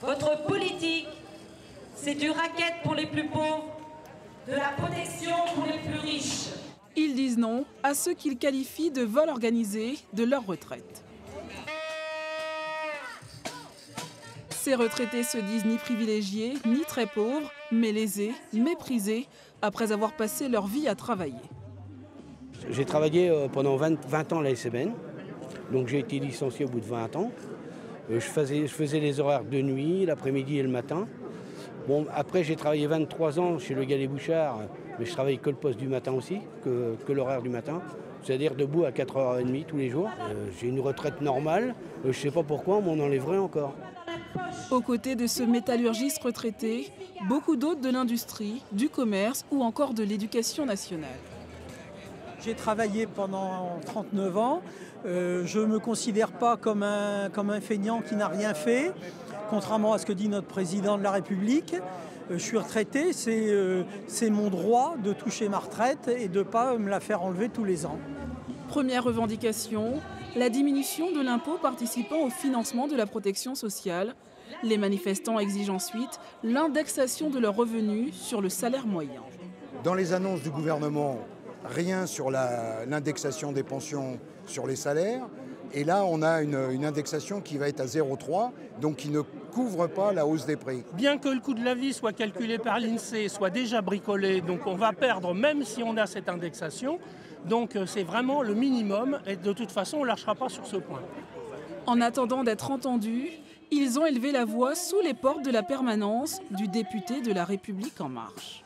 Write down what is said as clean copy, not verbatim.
Votre politique, c'est du racket pour les plus pauvres, de la protection pour les plus riches. Ils disent non à ceux qu'ils qualifient de vol organisé de leur retraite. Ces retraités se disent ni privilégiés, ni très pauvres, mais lésés, méprisés, après avoir passé leur vie à travailler. J'ai travaillé pendant 20 ans à la SMN, donc j'ai été licencié au bout de 20 ans. Je faisais les horaires de nuit, l'après-midi et le matin. Bon, après, j'ai travaillé 23 ans chez le Galet Bouchard, mais je travaille que le poste du matin aussi, que l'horaire du matin. C'est-à-dire debout à 4h30 tous les jours. J'ai une retraite normale, je ne sais pas pourquoi on m'en enlèverait encore. Aux côtés de ce métallurgiste retraité, beaucoup d'autres de l'industrie, du commerce ou encore de l'éducation nationale. J'ai travaillé pendant 39 ans. Je ne me considère pas comme un feignant qui n'a rien fait, contrairement à ce que dit notre président de la République. Je suis retraité, c'est mon droit de toucher ma retraite et de ne pas me la faire enlever tous les ans. Première revendication, la diminution de l'impôt participant au financement de la protection sociale. Les manifestants exigent ensuite l'indexation de leurs revenus sur le salaire moyen. Dans les annonces du gouvernement, rien sur l'indexation des pensions sur les salaires. Et là, on a une indexation qui va être à 0,3, donc qui ne couvre pas la hausse des prix. Bien que le coût de la vie soit calculé par l'INSEE, soit déjà bricolé, donc on va perdre même si on a cette indexation. Donc c'est vraiment le minimum et de toute façon, on ne lâchera pas sur ce point. En attendant d'être entendus, ils ont élevé la voix sous les portes de la permanence du député de La République En Marche.